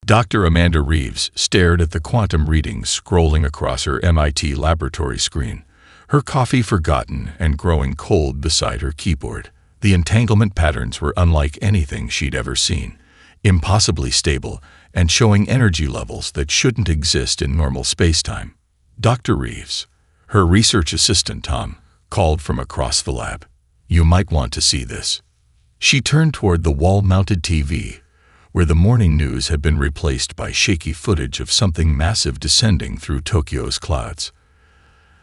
Dr. Amanda Reeves stared at the quantum readings scrolling across her MIT laboratory screen, her coffee forgotten and growing cold beside her keyboard. The entanglement patterns were unlike anything she'd ever seen, impossibly stable and showing energy levels that shouldn't exist in normal spacetime. Dr. Reeves, her research assistant Tom, called from across the lab. "You might want to see this." She turned toward the wall-mounted TV, where the morning news had been replaced by shaky footage of something massive descending through Tokyo's clouds.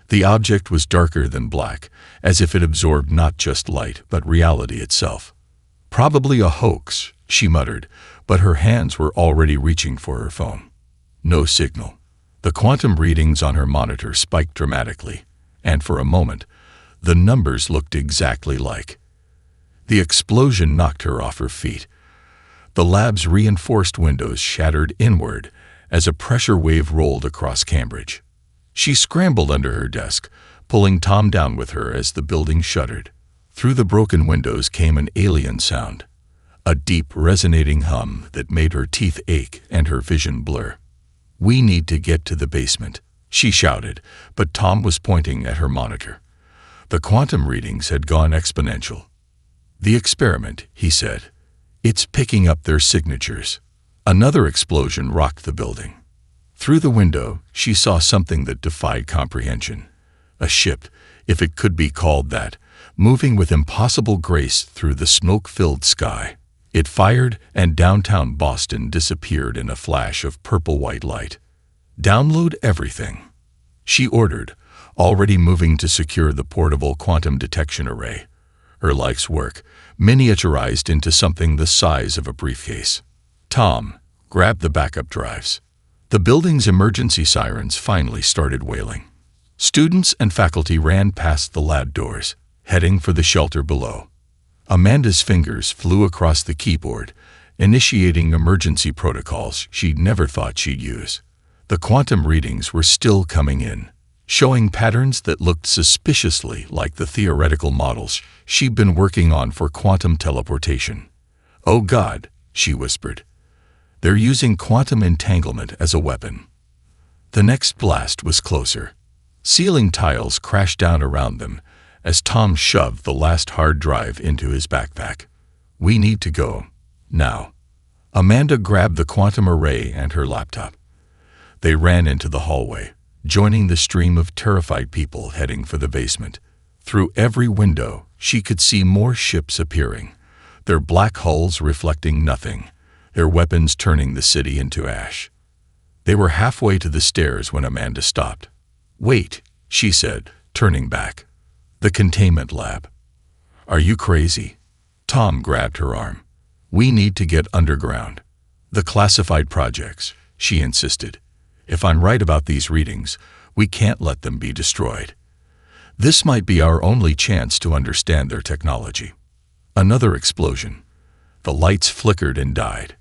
The object was darker than black, as if it absorbed not just light but reality itself. "Probably a hoax," she muttered, but her hands were already reaching for her phone. No signal. The quantum readings on her monitor spiked dramatically, and for a moment, the numbers looked exactly like. The explosion knocked her off her feet. The lab's reinforced windows shattered inward as a pressure wave rolled across Cambridge. She scrambled under her desk, pulling Tom down with her as the building shuddered. Through the broken windows came an alien sound, a deep, resonating hum that made her teeth ache and her vision blur. "We need to get to the basement," she shouted, but Tom was pointing at her monitor. The quantum readings had gone exponential. "The experiment," he said. "It's picking up their signatures." Another explosion rocked the building. Through the window, she saw something that defied comprehension. A ship, if it could be called that, moving with impossible grace through the smoke-filled sky. It fired, and downtown Boston disappeared in a flash of purple-white light. "Download everything," she ordered, already moving to secure the portable quantum detection array. Her life's work, miniaturized into something the size of a briefcase. Tom grabbed the backup drives. The building's emergency sirens finally started wailing. Students and faculty ran past the lab doors, heading for the shelter below. Amanda's fingers flew across the keyboard, initiating emergency protocols she'd never thought she'd use. The quantum readings were still coming in, showing patterns that looked suspiciously like the theoretical models she'd been working on for quantum teleportation. "Oh God," she whispered. "They're using quantum entanglement as a weapon." The next blast was closer. Ceiling tiles crashed down around them as Tom shoved the last hard drive into his backpack. "We need to go. Now." Amanda grabbed the quantum array and her laptop. They ran into the hallway, joining the stream of terrified people heading for the basement. Through every window, she could see more ships appearing, their black hulls reflecting nothing, their weapons turning the city into ash. They were halfway to the stairs when Amanda stopped. "Wait," she said, turning back. "The containment lab." "Are you crazy?" Tom grabbed her arm. "We need to get underground." "The classified projects," she insisted. "If I'm right about these readings, we can't let them be destroyed. This might be our only chance to understand their technology." Another explosion. The lights flickered and died.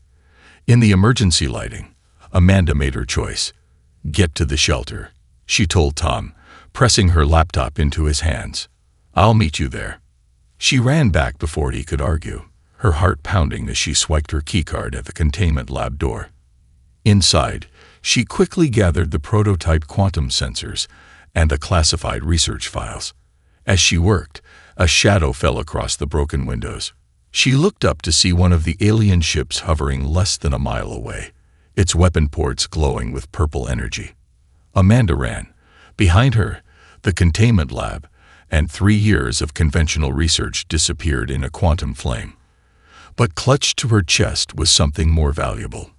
In the emergency lighting, Amanda made her choice. "Get to the shelter," she told Tom, pressing her laptop into his hands. "I'll meet you there." She ran back before he could argue, her heart pounding as she swiped her keycard at the containment lab door. Inside, she quickly gathered the prototype quantum sensors and the classified research files. As she worked, a shadow fell across the broken windows. She looked up to see one of the alien ships hovering less than a mile away, its weapon ports glowing with purple energy. Amanda ran. Behind her, the containment lab and 3 years of conventional research disappeared in a quantum flame. But clutched to her chest was something more valuable,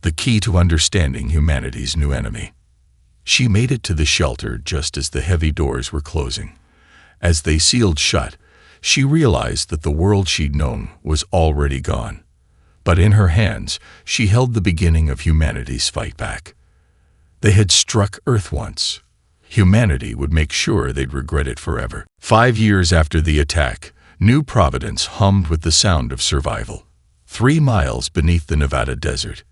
the key to understanding humanity's new enemy. She made it to the shelter just as the heavy doors were closing. As they sealed shut, she realized that the world she'd known was already gone. But in her hands, she held the beginning of humanity's fight back. They had struck Earth once. Humanity would make sure they'd regret it forever. 5 years after the attack, New Providence hummed with the sound of survival. 3 miles beneath the Nevada desert,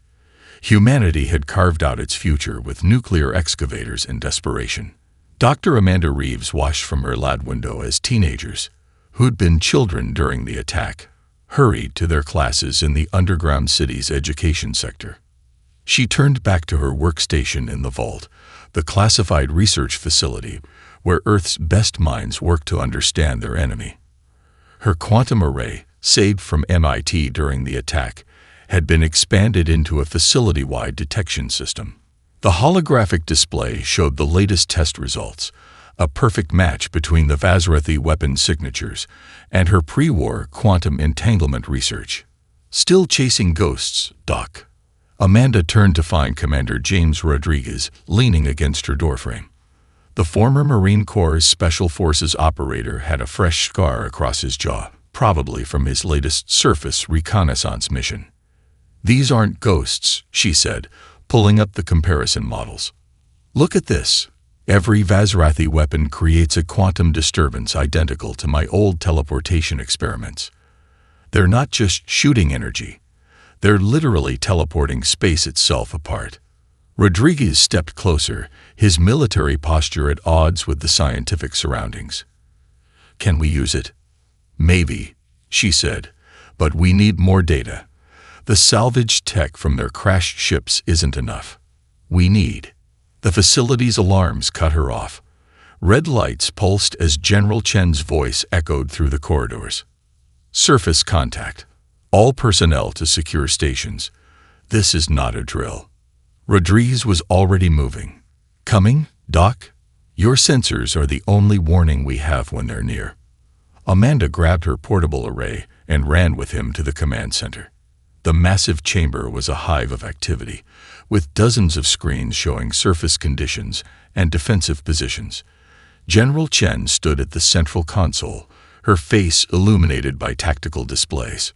humanity had carved out its future with nuclear excavators and desperation. Dr. Amanda Reeves watched from her lab window as teenagers, who'd been children during the attack, hurried to their classes in the underground city's education sector. She turned back to her workstation in the vault, the classified research facility where Earth's best minds work to understand their enemy. Her quantum array, saved from MIT during the attack, had been expanded into a facility-wide detection system. The holographic display showed the latest test results, a perfect match between the Vazrathi weapon signatures and her pre-war quantum entanglement research. Still chasing ghosts, Doc? Amanda turned to find Commander James Rodriguez leaning against her doorframe. The former Marine Corps Special Forces operator had a fresh scar across his jaw, probably from his latest surface reconnaissance mission. "These aren't ghosts," she said, pulling up the comparison models. "Look at this. Every Vazrathi weapon creates a quantum disturbance identical to my old teleportation experiments. They're not just shooting energy. They're literally teleporting space itself apart." Rodriguez stepped closer, his military posture at odds with the scientific surroundings. "Can we use it?" "Maybe," she said, "but we need more data. The salvaged tech from their crashed ships isn't enough. We need—" The facility's alarms cut her off. Red lights pulsed as General Chen's voice echoed through the corridors. "Surface contact. All personnel to secure stations. This is not a drill." Rodriguez was already moving. "Coming, Doc? Your sensors are the only warning we have when they're near." Amanda grabbed her portable array and ran with him to the command center. The massive chamber was a hive of activity, with dozens of screens showing surface conditions and defensive positions. General Chen stood at the central console, her face illuminated by tactical displays.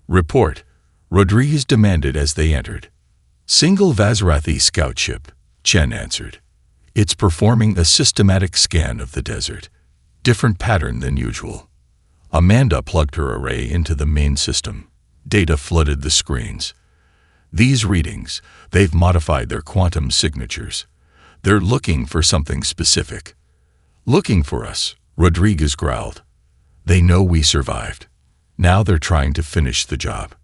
"Report," Rodriguez demanded as they entered. "Single Vazrathi scout ship," Chen answered. "It's performing a systematic scan of the desert. Different pattern than usual." Amanda plugged her array into the main system. Data flooded the screens. "These readings, they've modified their quantum signatures. They're looking for something specific." "Looking for us," Rodriguez growled. "They know we survived. Now they're trying to finish the job."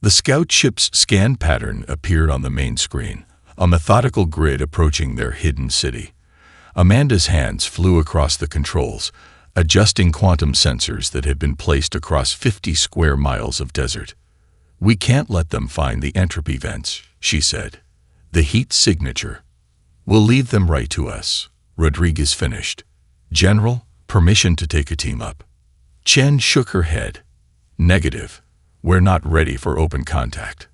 The scout ship's scan pattern appeared on the main screen, a methodical grid approaching their hidden city. Amanda's hands flew across the controls, adjusting quantum sensors that had been placed across 50 square miles of desert. "We can't let them find the entropy vents," she said. "The heat signature. We'll leave them right to us," Rodriguez finished. "General, permission to take a team up." Chen shook her head. "Negative. We're not ready for open contact."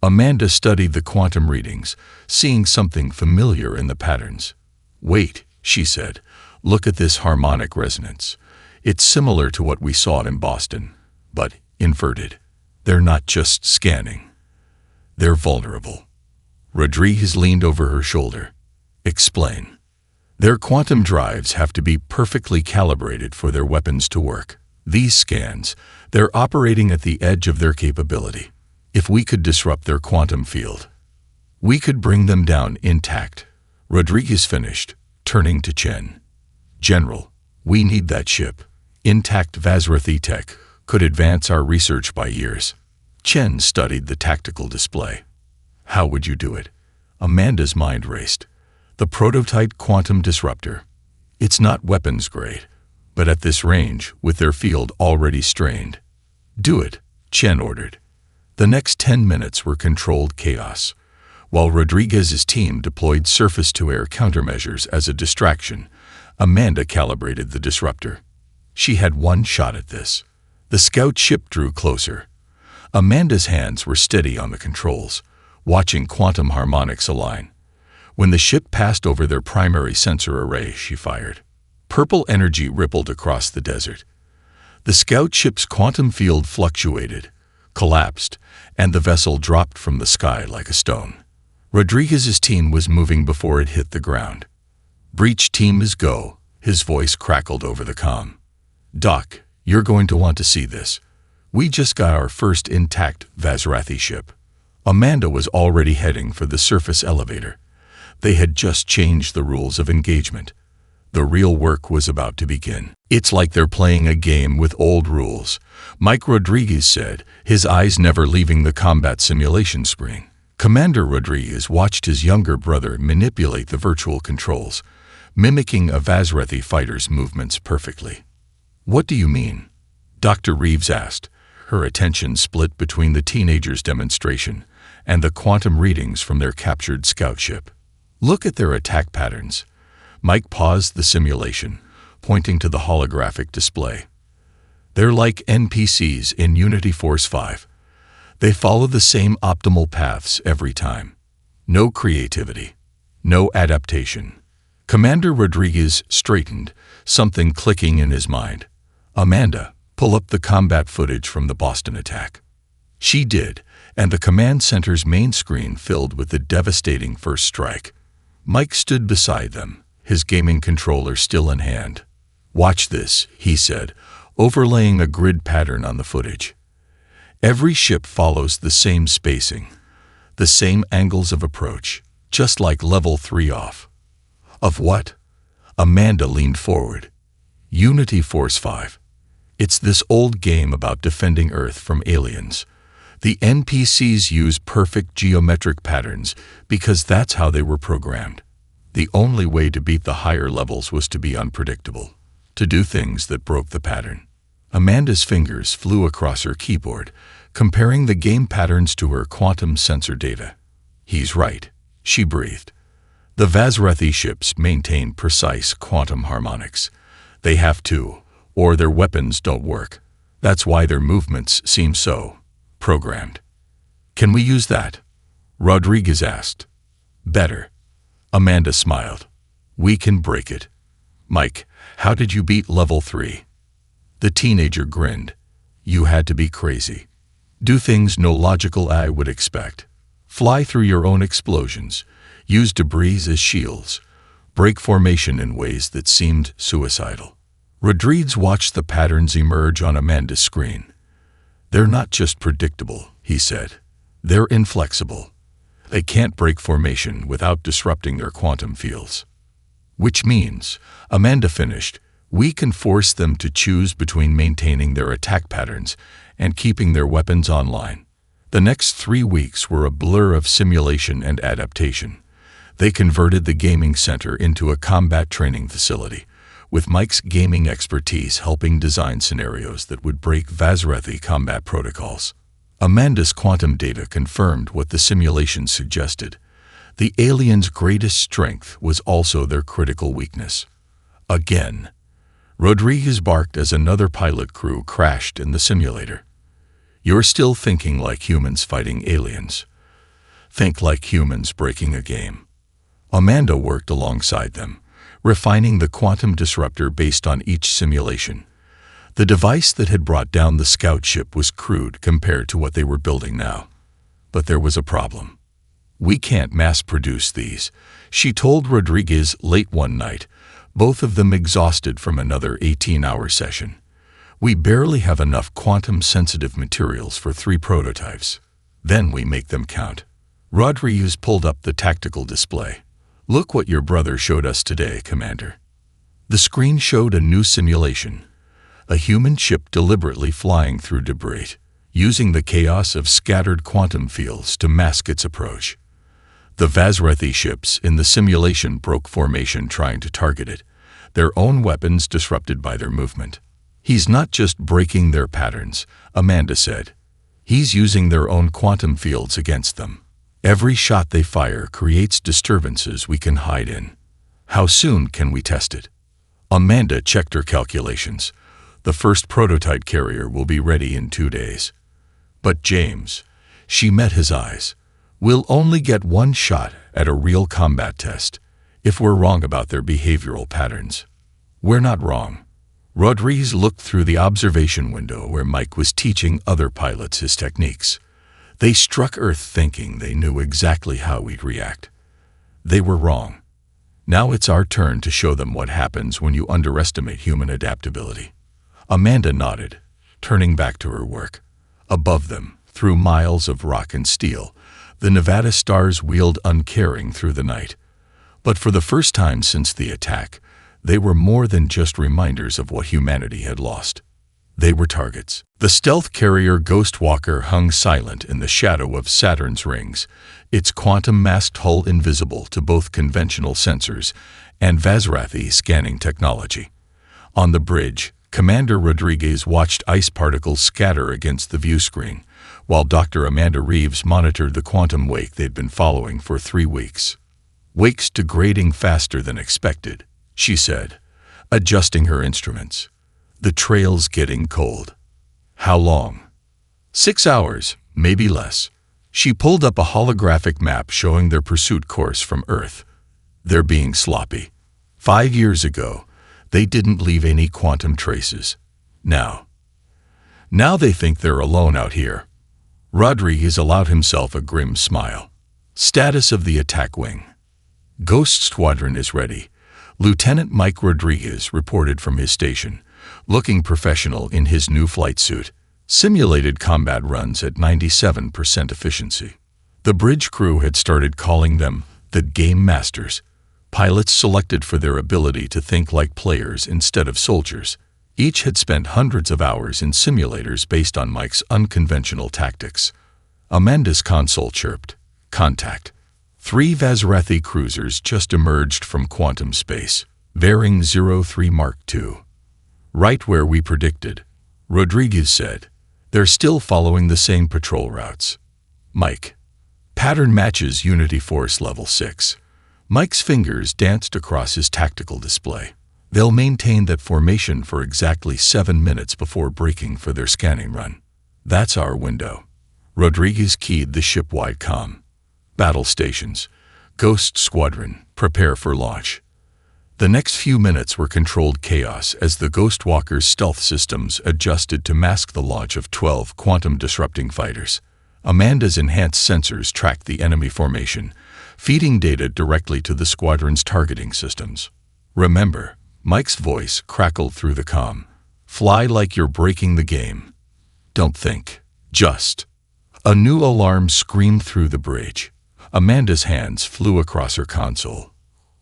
Amanda studied the quantum readings, seeing something familiar in the patterns. "Wait," she said. "Look at this harmonic resonance. It's similar to what we saw in Boston, but inverted. They're not just scanning. They're vulnerable." Rodriguez leaned over her shoulder. "Explain." "Their quantum drives have to be perfectly calibrated for their weapons to work. These scans, they're operating at the edge of their capability. If we could disrupt their quantum field, we could bring them down intact," Rodriguez finished, turning to Chen. "General, we need that ship. Intact Vazrathi tech could advance our research by years." Chen studied the tactical display. "How would you do it?" Amanda's mind raced. "The prototype quantum disruptor. It's not weapons grade, but at this range, with their field already strained." "Do it," Chen ordered. The next 10 minutes were controlled chaos. While Rodriguez's team deployed surface-to-air countermeasures as a distraction, Amanda calibrated the disruptor. She had one shot at this. The scout ship drew closer. Amanda's hands were steady on the controls, watching quantum harmonics align. When the ship passed over their primary sensor array, she fired. Purple energy rippled across the desert. The scout ship's quantum field fluctuated, collapsed, and the vessel dropped from the sky like a stone. Rodriguez's team was moving before it hit the ground. "Breach team is go," his voice crackled over the comm. "Doc, you're going to want to see this. We just got our first intact Vazrathi ship." Amanda was already heading for the surface elevator. They had just changed the rules of engagement. The real work was about to begin. "It's like they're playing a game with old rules," Mike Rodriguez said, his eyes never leaving the combat simulation screen. Commander Rodriguez watched his younger brother manipulate the virtual controls, mimicking a Vazrethi fighter's movements perfectly. "What do you mean?" Dr. Reeves asked, her attention split between the teenager's demonstration and the quantum readings from their captured scout ship. "Look at their attack patterns." Mike paused the simulation, pointing to the holographic display. "They're like NPCs in Unity Force 5. They follow the same optimal paths every time. No creativity. No adaptation." Commander Rodriguez straightened, something clicking in his mind. "Amanda, pull up the combat footage from the Boston attack." She did, and the command center's main screen filled with the devastating first strike. Mike stood beside them, his gaming controller still in hand. "Watch this," he said, overlaying a grid pattern on the footage. "Every ship follows the same spacing, the same angles of approach, just like level 3 off." "Of what?" Amanda leaned forward. "Unity Force 5. It's this old game about defending Earth from aliens. The NPCs use perfect geometric patterns because that's how they were programmed. The only way to beat the higher levels was to be unpredictable, to do things that broke the pattern." Amanda's fingers flew across her keyboard, comparing the game patterns to her quantum sensor data. "He's right," she breathed. "The Vazrethi ships maintain precise quantum harmonics. They have to, or their weapons don't work. That's why their movements seem so programmed." "Can we use that?" Rodriguez asked. "Better." Amanda smiled. "We can break it." "Mike, how did you beat level 3? The teenager grinned. "You had to be crazy. Do things no logical eye would expect. Fly through your own explosions. Use debris as shields. Break formation in ways that seemed suicidal." Rodriguez watched the patterns emerge on Amanda's screen. "They're not just predictable," he said. "They're inflexible. They can't break formation without disrupting their quantum fields." "Which means," Amanda finished, "we can force them to choose between maintaining their attack patterns and keeping their weapons online." The next 3 weeks were a blur of simulation and adaptation. They converted the gaming center into a combat training facility, with Mike's gaming expertise helping design scenarios that would break Vazrethi combat protocols. Amanda's quantum data confirmed what the simulations suggested. The aliens' greatest strength was also their critical weakness. Again, Rodriguez barked as another pilot crew crashed in the simulator. "You're still thinking like humans fighting aliens. Think like humans breaking a game." Amanda worked alongside them, refining the quantum disruptor based on each simulation. The device that had brought down the scout ship was crude compared to what they were building now. But there was a problem. "We can't mass-produce these," she told Rodriguez late one night, both of them exhausted from another 18-hour session. "We barely have enough quantum-sensitive materials for 3 prototypes. Then we make them count." Rodriguez pulled up the tactical display. "Look what your brother showed us today, Commander." The screen showed a new simulation. A human ship deliberately flying through debris, using the chaos of scattered quantum fields to mask its approach. The Vazrethi ships in the simulation broke formation trying to target it, their own weapons disrupted by their movement. "He's not just breaking their patterns," Amanda said. "He's using their own quantum fields against them. Every shot they fire creates disturbances we can hide in. How soon can we test it?" Amanda checked her calculations. "The first prototype carrier will be ready in 2 days." "But James," she met his eyes, "we'll only get one shot at a real combat test. If we're wrong about their behavioral patterns." "We're not wrong." Rodriguez looked through the observation window where Mike was teaching other pilots his techniques. "They struck Earth thinking they knew exactly how we'd react. They were wrong. Now it's our turn to show them what happens when you underestimate human adaptability." Amanda nodded, turning back to her work. Above them, through miles of rock and steel, the Nevada stars wheeled uncaring through the night. But for the first time since the attack, they were more than just reminders of what humanity had lost. They were targets. The stealth carrier Ghostwalker hung silent in the shadow of Saturn's rings, its quantum-masked hull invisible to both conventional sensors and Vazrathi scanning technology. On the bridge, Commander Rodriguez watched ice particles scatter against the view screen, while Dr. Amanda Reeves monitored the quantum wake they'd been following for 3 weeks. "Wake's degrading faster than expected," she said, adjusting her instruments. "The trail's getting cold." "How long?" 6 hours, maybe less. She pulled up a holographic map showing their pursuit course from Earth. "They're being sloppy. 5 years ago, they didn't leave any quantum traces. Now they think they're alone out here." Rodriguez allowed himself a grim smile. Status of the attack wing. "Ghost Squadron is ready," Lieutenant Mike Rodriguez reported from his station, looking professional in his new flight suit. Simulated combat runs at 97% efficiency. The bridge crew had started calling them the Game Masters, pilots selected for their ability to think like players instead of soldiers. Each had spent hundreds of hours in simulators based on Mike's unconventional tactics. Amanda's console chirped. "Contact." 3 Vazrathi cruisers just emerged from quantum space, bearing 03 Mark II. "Right where we predicted," Rodriguez said. "They're still following the same patrol routes." "Mike." "Pattern matches Unity Force Level 6. Mike's fingers danced across his tactical display. "They'll maintain that formation for exactly 7 minutes before breaking for their scanning run. That's our window." Rodriguez keyed the ship-wide comm. "Battle stations. Ghost Squadron, prepare for launch." The next few minutes were controlled chaos as the Ghostwalker's stealth systems adjusted to mask the launch of 12 quantum-disrupting fighters. Amanda's enhanced sensors tracked the enemy formation, feeding data directly to the squadron's targeting systems. "Remember," Mike's voice crackled through the comm. "Fly like you're breaking the game. Don't think. Just." A new alarm screamed through the bridge. Amanda's hands flew across her console.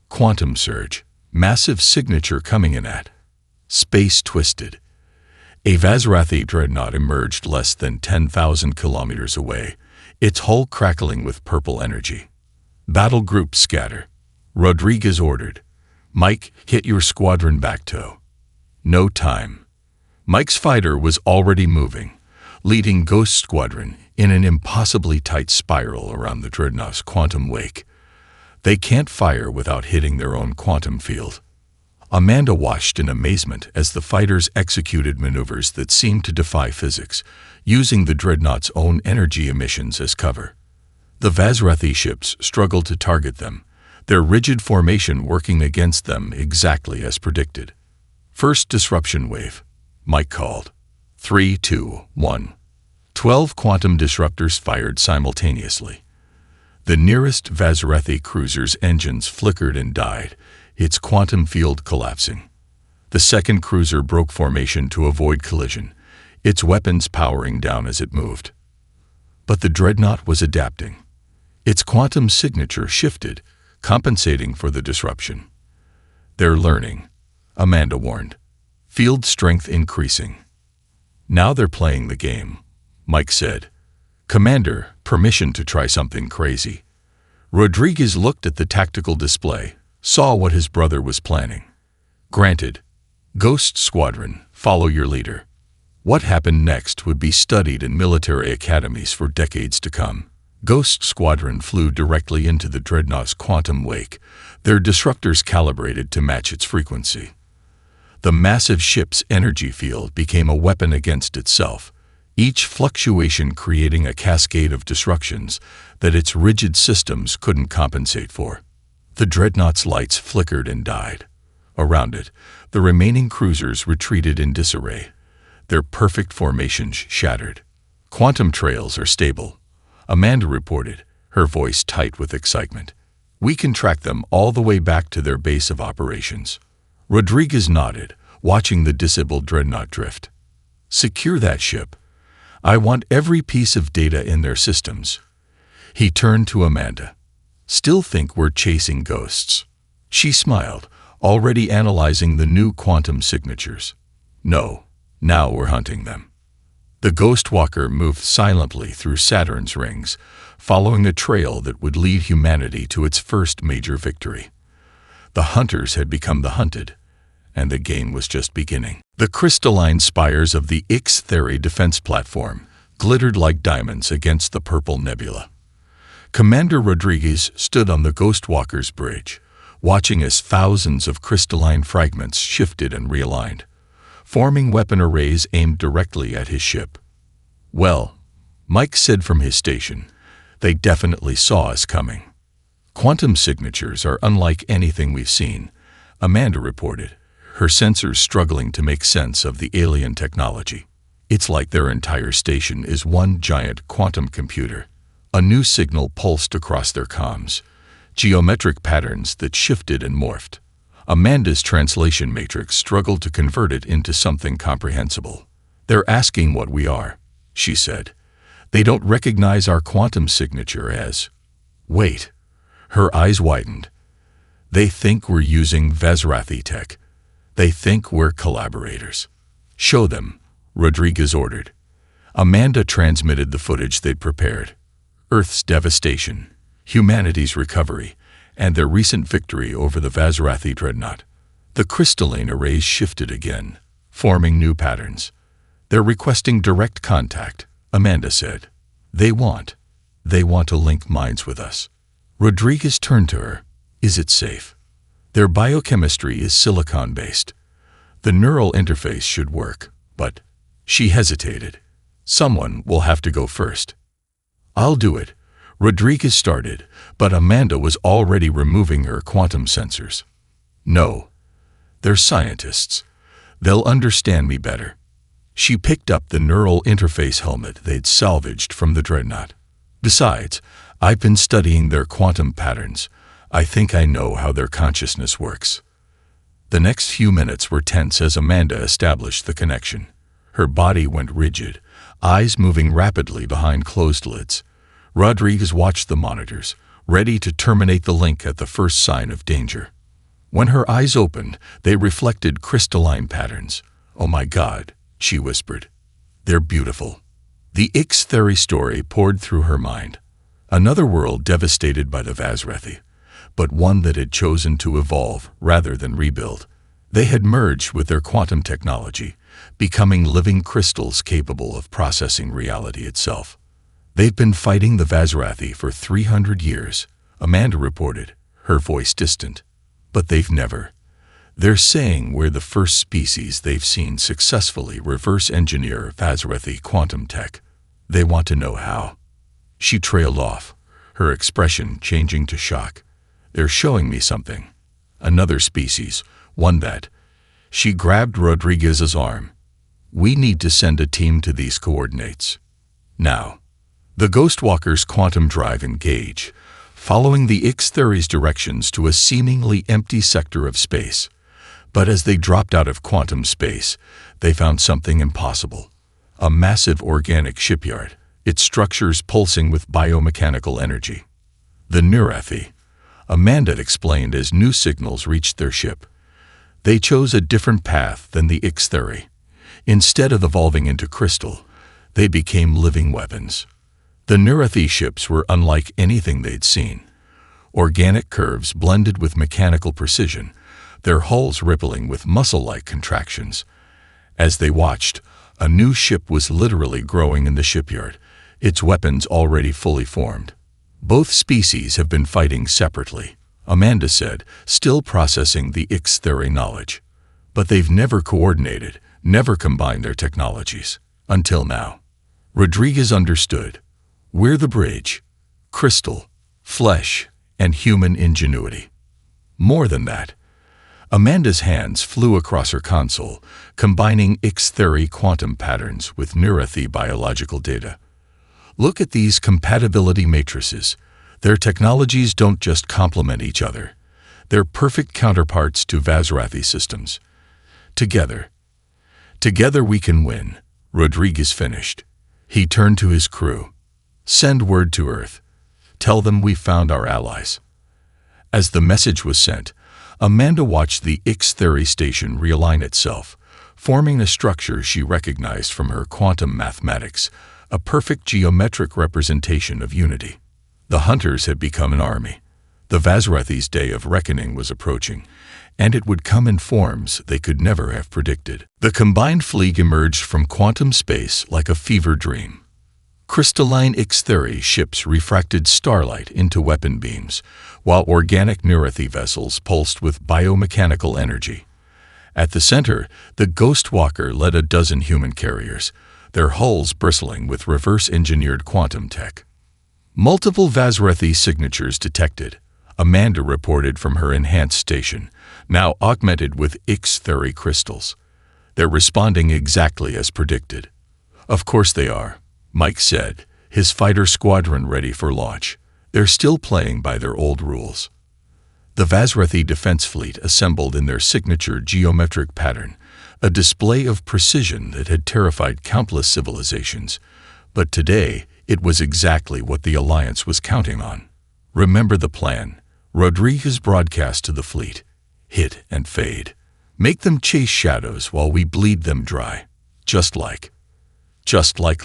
Quantum surge. Massive signature coming in at. Space twisted. A Vazrathi dreadnought emerged less than 10,000 kilometers away, its hull crackling with purple energy. "Battle groups scatter," Rodriguez ordered. "Mike, hit your squadron backtow." No time. Mike's fighter was already moving, leading Ghost Squadron in an impossibly tight spiral around the dreadnought's quantum wake. They can't fire without hitting their own quantum field. Amanda watched in amazement as the fighters executed maneuvers that seemed to defy physics, using the dreadnought's own energy emissions as cover. The Vazrathi ships struggled to target them, their rigid formation working against them exactly as predicted. "First disruption wave," Mike called. 3, 2, 1. 12 quantum disruptors fired simultaneously. The nearest Vazrathi cruiser's engines flickered and died, its quantum field collapsing. The second cruiser broke formation to avoid collision, its weapons powering down as it moved. But the dreadnought was adapting. Its quantum signature shifted, compensating for the disruption. "They're learning," Amanda warned. "Field strength increasing." "Now they're playing the game," Mike said. "Commander, permission to try something crazy." Rodriguez looked at the tactical display, saw what his brother was planning. "Granted. Ghost Squadron, follow your leader." What happened next would be studied in military academies for decades to come. Ghost Squadron flew directly into the dreadnought's quantum wake, their disruptors calibrated to match its frequency. The massive ship's energy field became a weapon against itself, each fluctuation creating a cascade of disruptions that its rigid systems couldn't compensate for. The dreadnought's lights flickered and died. Around it, the remaining cruisers retreated in disarray, their perfect formations shattered. "Quantum trails are stable," Amanda reported, her voice tight with excitement. "We can track them all the way back to their base of operations." Rodriguez nodded, watching the disabled dreadnought drift. "Secure that ship. I want every piece of data in their systems." He turned to Amanda. "Still think we're chasing ghosts?" She smiled, already analyzing the new quantum signatures. "No. Now we're hunting them. The Ghost Walker moved silently through Saturn's rings, following a trail that would lead humanity to its first major victory. The hunters had become the hunted, and the game was just beginning. The crystalline spires of the Ixtheri defense platform glittered like diamonds against the purple nebula. Commander Rodriguez stood on the Ghost Walker's bridge, watching as thousands of crystalline fragments shifted and realigned, forming weapon arrays aimed directly at his ship. "Well," Mike said from his station, "they definitely saw us coming." "Quantum signatures are unlike anything we've seen," Amanda reported, her sensors struggling to make sense of the alien technology. "It's like their entire station is one giant quantum computer." A new signal pulsed across their comms, geometric patterns that shifted and morphed. Amanda's translation matrix struggled to convert it into something comprehensible. "They're asking what we are," she said. "They don't recognize our quantum signature as—" "Wait." Her eyes widened. "They think we're using Vazrathi tech. They think we're collaborators." "Show them," Rodriguez ordered. Amanda transmitted the footage they'd prepared. Earth's devastation, humanity's recovery, and their recent victory over the Vazrathi dreadnought. The crystalline arrays shifted again, forming new patterns. "They're requesting direct contact," Amanda said. They want to link minds with us." Rodriguez turned to her. "Is it safe?" "Their biochemistry is silicon-based. The neural interface should work, but—" She hesitated. "Someone will have to go first." "I'll do it," Rodriguez started, but Amanda was already removing her quantum sensors. "No. They're scientists. They'll understand me better." She picked up the neural interface helmet they'd salvaged from the dreadnought. "Besides, I've been studying their quantum patterns. I think I know how their consciousness works." The next few minutes were tense as Amanda established the connection. Her body went rigid, eyes moving rapidly behind closed lids. Rodriguez watched the monitors, ready to terminate the link at the first sign of danger. When her eyes opened, they reflected crystalline patterns. "Oh my God," she whispered. "They're beautiful." The Ixtheri story poured through her mind. Another world devastated by the Vazrathi, but one that had chosen to evolve rather than rebuild. They had merged with their quantum technology, becoming living crystals capable of processing reality itself. "They've been fighting the Vazrathi for 300 years, Amanda reported, her voice distant. "But they've never. They're saying we're the first species they've seen successfully reverse engineer Vazrathi quantum tech. They want to know how." She trailed off, her expression changing to shock. "They're showing me something. Another species, one that—" She grabbed Rodriguez's arm. "We need to send a team to these coordinates. Now." The Ghost Walker's quantum drive engaged, following the Ixtheri's directions to a seemingly empty sector of space. But as they dropped out of quantum space, they found something impossible. A massive organic shipyard, its structures pulsing with biomechanical energy. "The Nurathi," Amanda explained as new signals reached their ship. "They chose a different path than the Ixtheri. Instead of evolving into crystal, they became living weapons." The Nurathi ships were unlike anything they'd seen. Organic curves blended with mechanical precision, their hulls rippling with muscle-like contractions. As they watched, a new ship was literally growing in the shipyard, its weapons already fully formed. "Both species have been fighting separately," Amanda said, still processing the Ixtheri knowledge. "But they've never coordinated, never combined their technologies. Until now." Rodriguez understood. "We're the bridge. Crystal, flesh, and human ingenuity." More than that. Amanda's hands flew across her console, combining Ixtheri quantum patterns with Nurathi biological data. "Look at these compatibility matrices. Their technologies don't just complement each other. They're perfect counterparts to Vazrathi systems. Together we can win," Rodriguez finished. He turned to his crew. "Send word to Earth. Tell them we found our allies." As the message was sent, Amanda watched the Ixtheri station realign itself, forming a structure she recognized from her quantum mathematics, a perfect geometric representation of unity. The hunters had become an army. The Vazrathi's day of reckoning was approaching, and it would come in forms they could never have predicted. The combined fleet emerged from quantum space like a fever dream. Crystalline Ixtheri ships refracted starlight into weapon beams, while organic Nirathi vessels pulsed with biomechanical energy. At the center, the Ghost Walker led a dozen human carriers, their hulls bristling with reverse-engineered quantum tech. Multiple Vazrathi signatures detected, Amanda reported from her enhanced station, now augmented with Ixtheri crystals. They're responding exactly as predicted. Of course they are, Mike said, his fighter squadron ready for launch. They're still playing by their old rules. The Vazrathi defense fleet assembled in their signature geometric pattern, a display of precision that had terrified countless civilizations. But today, it was exactly what the Alliance was counting on. Remember the plan. Rodriguez broadcast to the fleet. Hit and fade. Make them chase shadows while we bleed them dry. Just like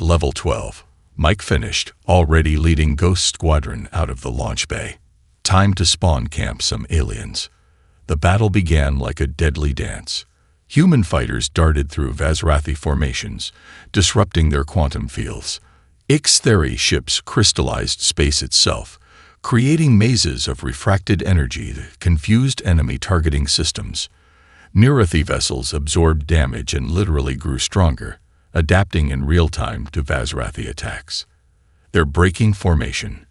level 12. Mike finished, already leading Ghost Squadron out of the launch bay. Time to spawn camp some aliens. The battle began like a deadly dance. Human fighters darted through Vazrathi formations, disrupting their quantum fields. Ixtheri ships crystallized space itself, creating mazes of refracted energy that confused enemy targeting systems. Nirathi vessels absorbed damage and literally grew stronger, adapting in real time to Vazrathi attacks. They're breaking formation.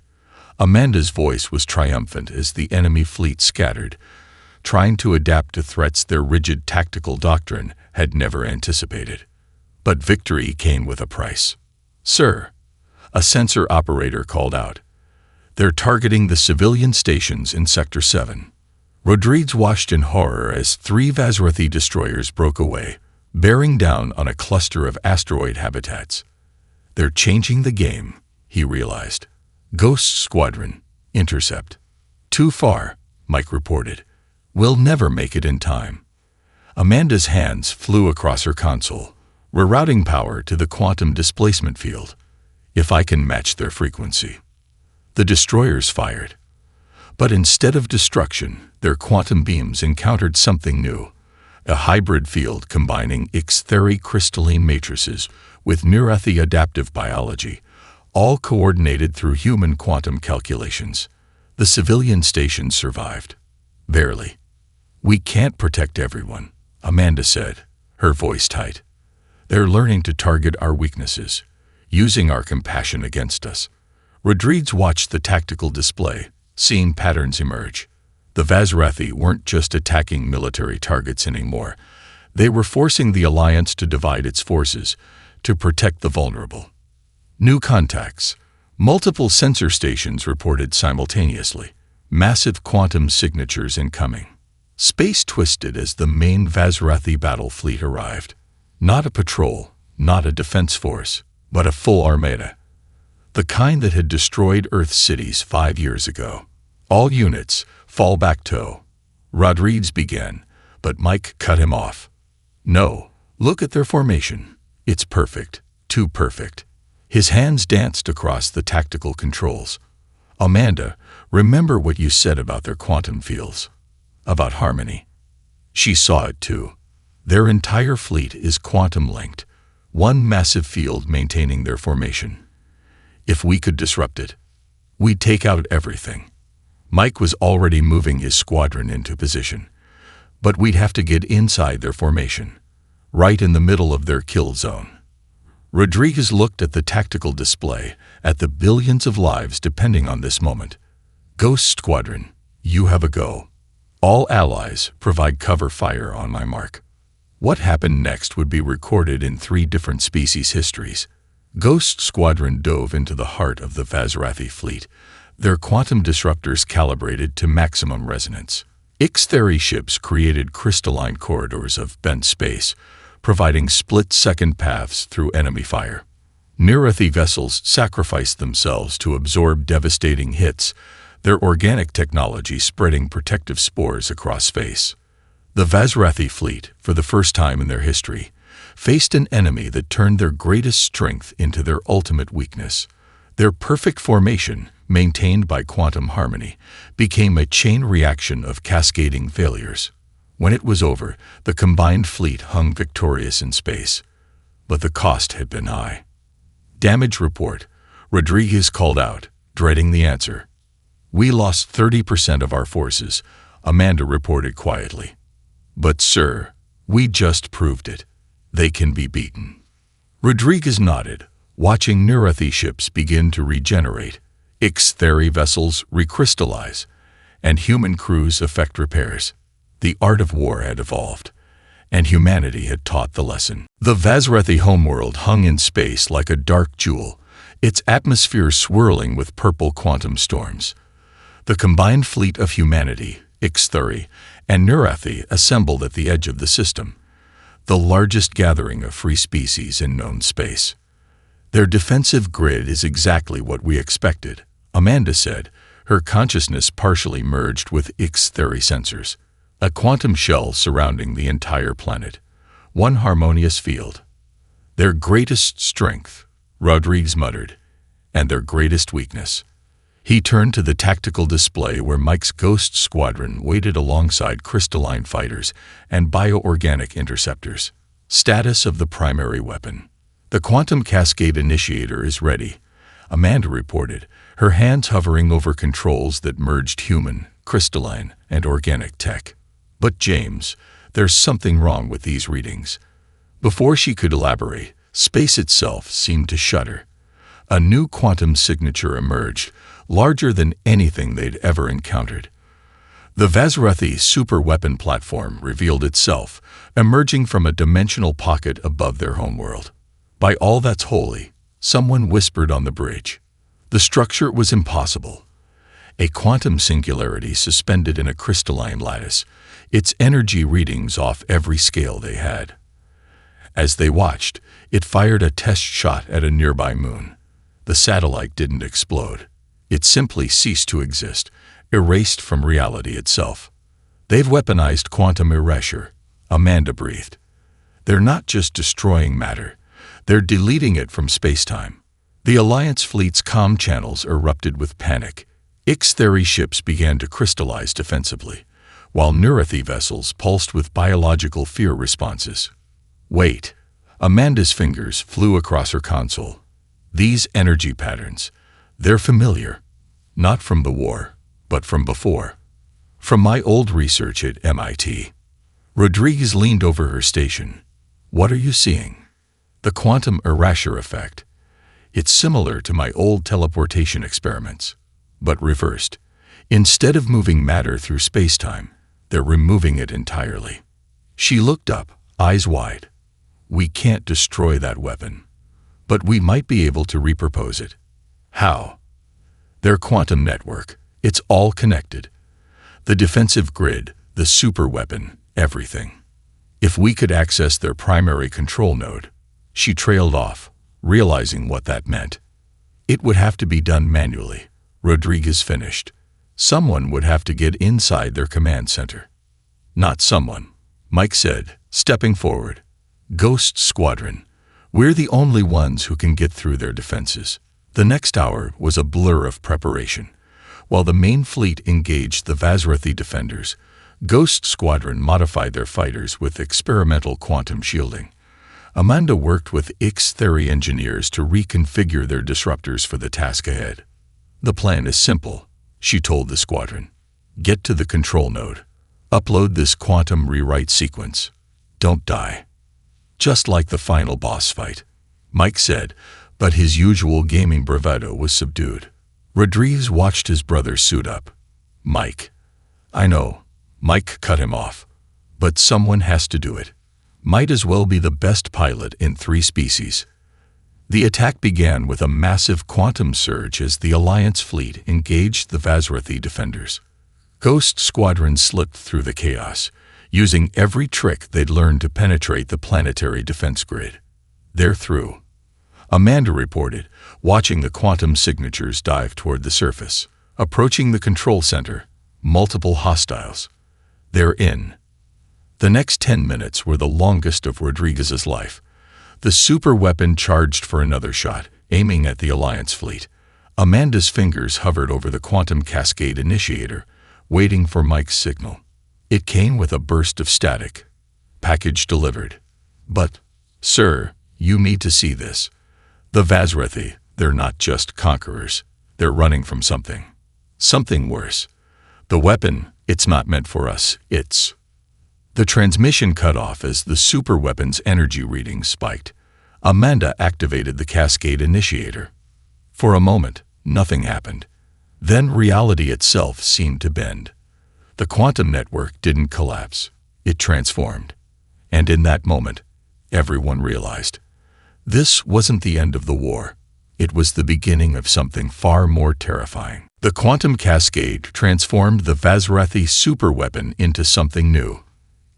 Amanda's voice was triumphant as the enemy fleet scattered, trying to adapt to threats their rigid tactical doctrine had never anticipated. But victory came with a price. "Sir," a sensor operator called out. "They're targeting the civilian stations in Sector 7. Rodriguez watched in horror as 3 Vazrathi destroyers broke away, bearing down on a cluster of asteroid habitats. They're changing the game, he realized. Ghost Squadron, intercept. Too far, Mike reported. We'll never make it in time. Amanda's hands flew across her console, rerouting power to the quantum displacement field. If I can match their frequency. The destroyers fired. But instead of destruction, their quantum beams encountered something new. A hybrid field combining Ixtheri crystalline matrices with Nirathi adaptive biology, all coordinated through human quantum calculations. The civilian station survived. Barely. We can't protect everyone, Amanda said, her voice tight. They're learning to target our weaknesses, using our compassion against us. Rodriguez watched the tactical display, seeing patterns emerge. The Vazrathi weren't just attacking military targets anymore. They were forcing the Alliance to divide its forces, to protect the vulnerable. New contacts. Multiple sensor stations reported simultaneously. Massive quantum signatures incoming. Space twisted as the main Vazrathi battle fleet arrived. Not a patrol, not a defense force, but a full armada. The kind that had destroyed Earth's cities 5 years ago. All units, fall back tow. Rodriguez began, but Mike cut him off. No, look at their formation. It's perfect, too perfect. His hands danced across the tactical controls. Amanda, remember what you said about their quantum fields. About harmony. She saw it too. Their entire fleet is quantum-linked, one massive field maintaining their formation. If we could disrupt it, we'd take out everything. Mike was already moving his squadron into position, but we'd have to get inside their formation, right in the middle of their kill zone. Rodriguez looked at the tactical display, at the billions of lives depending on this moment. Ghost Squadron, you have a go. All allies provide cover fire on my mark. What happened next would be recorded in 3 different species' histories. Ghost Squadron dove into the heart of the Vazrathi fleet, their quantum disruptors calibrated to maximum resonance. Ixtheri ships created crystalline corridors of bent space, providing split-second paths through enemy fire. Nirathi vessels sacrificed themselves to absorb devastating hits, their organic technology spreading protective spores across space. The Vazrathi fleet, for the first time in their history, faced an enemy that turned their greatest strength into their ultimate weakness. Their perfect formation, maintained by quantum harmony, became a chain reaction of cascading failures. When it was over, the combined fleet hung victorious in space. But the cost had been high. Damage report, Rodriguez called out, dreading the answer. We lost 30% of our forces, Amanda reported quietly. But sir, we just proved it. They can be beaten. Rodriguez nodded, watching Nurathi ships begin to regenerate, Ixtheri vessels recrystallize, and human crews effect repairs. The art of war had evolved, and humanity had taught the lesson. The Vazrathi homeworld hung in space like a dark jewel, its atmosphere swirling with purple quantum storms. The combined fleet of humanity, Ixtheri, and Nurathi assembled at the edge of the system, the largest gathering of free species in known space. Their defensive grid is exactly what we expected, Amanda said, her consciousness partially merged with Ixtheri sensors. A quantum shell surrounding the entire planet. One harmonious field. Their greatest strength, Rodriguez muttered, and their greatest weakness. He turned to the tactical display where Mike's Ghost Squadron waited alongside crystalline fighters and bioorganic interceptors. Status of the primary weapon. The quantum cascade initiator is ready, Amanda reported, her hands hovering over controls that merged human, crystalline, and organic tech. But James, there's something wrong with these readings. Before she could elaborate, space itself seemed to shudder. A new quantum signature emerged, larger than anything they'd ever encountered. The Vazrathi superweapon platform revealed itself, emerging from a dimensional pocket above their homeworld. By all that's holy, someone whispered on the bridge. The structure was impossible. A quantum singularity suspended in a crystalline lattice, its energy readings off every scale they had. As they watched, it fired a test shot at a nearby moon. The satellite didn't explode. It simply ceased to exist, erased from reality itself. They've weaponized quantum erasure, Amanda breathed. They're not just destroying matter, they're deleting it from spacetime. The Alliance fleet's comm channels erupted with panic. Ixtheri ships began to crystallize defensively, while Nurathi vessels pulsed with biological fear responses. Wait. Amanda's fingers flew across her console. These energy patterns, they're familiar. Not from the war, but from before. From my old research at MIT. Rodriguez leaned over her station. What are you seeing? The quantum erasure effect. It's similar to my old teleportation experiments, but reversed. Instead of moving matter through spacetime, they're removing it entirely. She looked up, eyes wide. We can't destroy that weapon, but we might be able to repurpose it. How? Their quantum network. It's all connected. The defensive grid, the super weapon, everything. If we could access their primary control node. She trailed off, realizing what that meant. It would have to be done manually, Rodriguez finished. Someone would have to get inside their command center. Not someone, Mike said, stepping forward. Ghost Squadron. We're the only ones who can get through their defenses. The next hour was a blur of preparation. While the main fleet engaged the Vazrathi defenders, Ghost Squadron modified their fighters with experimental quantum shielding. Amanda worked with Ixtheri engineers to reconfigure their disruptors for the task ahead. The plan is simple, she told the squadron. Get to the control node. Upload this quantum rewrite sequence. Don't die. Just like the final boss fight, Mike said, but his usual gaming bravado was subdued. Rodriguez watched his brother suit up. Mike. I know. Mike cut him off. But someone has to do it. Might as well be the best pilot in 3 species. The attack began with a massive quantum surge as the Alliance fleet engaged the Vazrathi defenders. Ghost Squadron slipped through the chaos, using every trick they'd learned to penetrate the planetary defense grid. They're through, Amanda reported, watching the quantum signatures dive toward the surface. Approaching the control center, multiple hostiles. They're in. The next 10 minutes were the longest of Rodriguez's life. The super weapon charged for another shot, aiming at the Alliance fleet. Amanda's fingers hovered over the quantum cascade initiator, waiting for Mike's signal. It came with a burst of static. Package delivered. But, sir, you need to see this. The Vazrethi, they're not just conquerors. They're running from something. Something worse. The weapon, it's not meant for us, it's... The transmission cut off as the super weapon's energy readings spiked. Amanda activated the cascade initiator. For a moment, nothing happened. Then reality itself seemed to bend. The quantum network didn't collapse. It transformed. And in that moment, everyone realized. This wasn't the end of the war. It was the beginning of something far more terrifying. The quantum cascade transformed the Vazrethi superweapon into something new.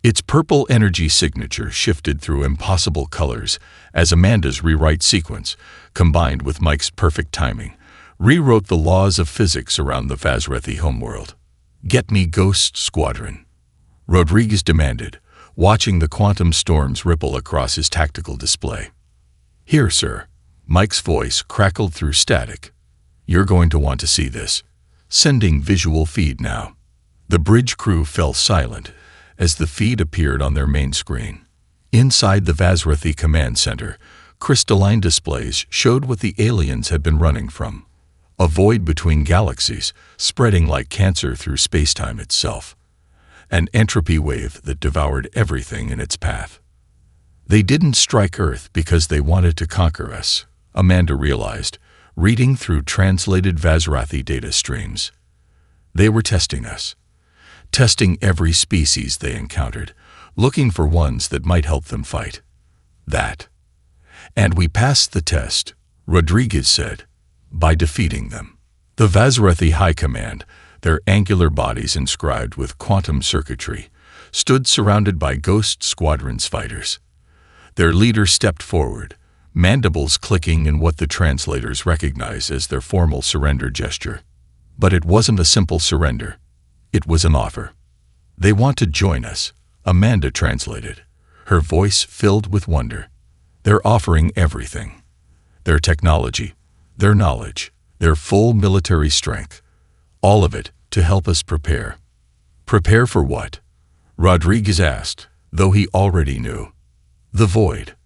Its purple energy signature shifted through impossible colors as Amanda's rewrite sequence, combined with Mike's perfect timing, rewrote the laws of physics around the Vazrethi homeworld. "Get me Ghost Squadron," Rodriguez demanded, watching the quantum storms ripple across his tactical display. "Here, sir." Mike's voice crackled through static. "You're going to want to see this. Sending visual feed now." The bridge crew fell silent as the feed appeared on their main screen. Inside the Vazrethi command center, crystalline displays showed what the aliens had been running from. A void between galaxies, spreading like cancer through spacetime itself. An entropy wave that devoured everything in its path. They didn't strike Earth because they wanted to conquer us, Amanda realized, reading through translated Vazrethi data streams. They were testing us. Testing every species they encountered, looking for ones that might help them fight. That. And we passed the test, Rodriguez said, by defeating them. The Vazrethi High Command, their angular bodies inscribed with quantum circuitry, stood surrounded by Ghost Squadron's fighters. Their leader stepped forward, mandibles clicking in what the translators recognized as their formal surrender gesture. But it wasn't a simple surrender. It was an offer. "They want to join us," Amanda translated, her voice filled with wonder. "They're offering everything. Their technology, their knowledge, their full military strength. All of it to help us prepare." "Prepare for what?" Rodriguez asked, though he already knew. "The void."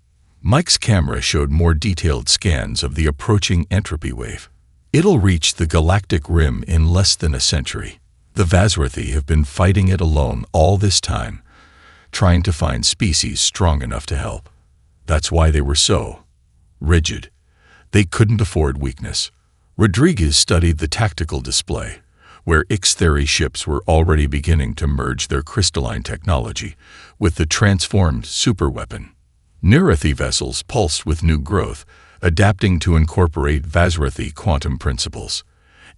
Mike's camera showed more detailed scans of the approaching entropy wave. "It'll reach the galactic rim in less than a century. The Vazrethi have been fighting it alone all this time, trying to find species strong enough to help. That's why they were so rigid. They couldn't afford weakness." Rodriguez studied the tactical display, where X-Theory ships were already beginning to merge their crystalline technology with the transformed superweapon. Nirathi vessels pulsed with new growth, adapting to incorporate Vazrethi quantum principles.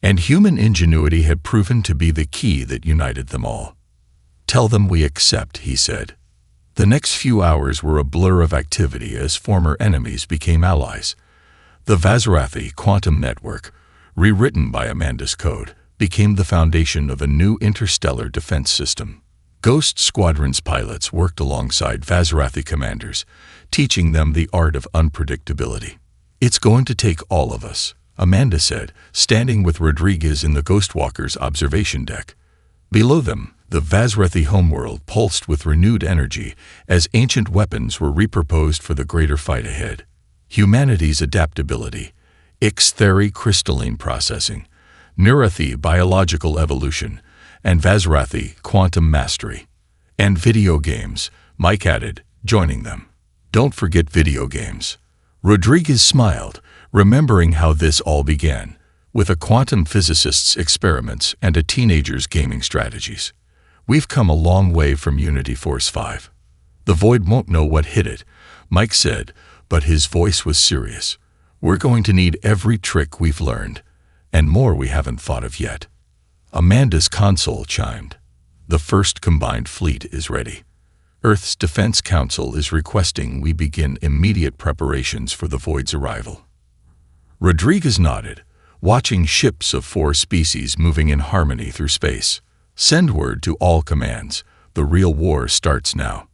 And human ingenuity had proven to be the key that united them all. "Tell them we accept," he said. The next few hours were a blur of activity as former enemies became allies. The Vazrethi quantum network, rewritten by Amanda's code, became the foundation of a new interstellar defense system. Ghost Squadron's pilots worked alongside Vazrethi commanders, teaching them the art of unpredictability. "It's going to take all of us," Amanda said, standing with Rodriguez in the Ghostwalker's observation deck. Below them, the Vazrethi homeworld pulsed with renewed energy as ancient weapons were repurposed for the greater fight ahead. Humanity's adaptability, X-Theory crystalline processing, Nirathi biological evolution, and Vazrethi quantum mastery. "And video games," Mike added, joining them. "Don't forget video games." Rodriguez smiled, remembering how this all began, with a quantum physicist's experiments and a teenager's gaming strategies. "We've come a long way from Unity Force 5. The Void won't know what hit it," Mike said, but his voice was serious. "We're going to need every trick we've learned, and more we haven't thought of yet." Amanda's console chimed. "The first combined fleet is ready. Earth's Defense Council is requesting we begin immediate preparations for the Void's arrival." Rodriguez nodded, watching ships of 4 species moving in harmony through space. "Send word to all commands. The real war starts now.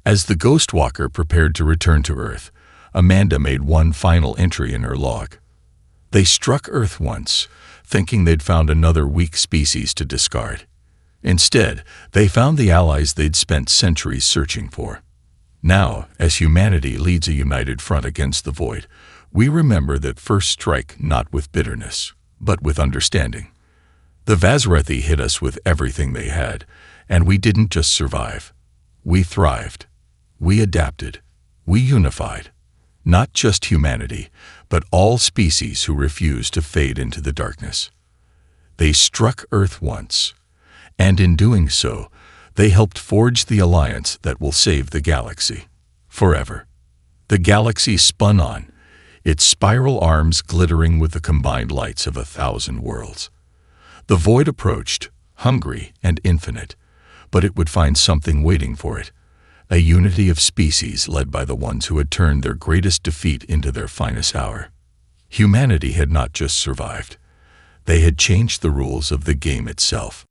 As the Ghost Walker prepared to return to Earth, Amanda made one final entry in her log. They struck Earth once, thinking they'd found another weak species to discard. Instead, they found the allies they'd spent centuries searching for. Now, as humanity leads a united front against the void, we remember that first strike not with bitterness, but with understanding. The Vazrethi hit us with everything they had, and we didn't just survive. We thrived. We adapted. We unified. Not just humanity, but all species who refused to fade into the darkness. They struck Earth once, and in doing so, they helped forge the alliance that will save the galaxy forever. The galaxy spun on, its spiral arms glittering with the combined lights of 1,000 worlds. The void approached, hungry and infinite, but it would find something waiting for it, a unity of species led by the ones who had turned their greatest defeat into their finest hour. Humanity had not just survived. They had changed the rules of the game itself.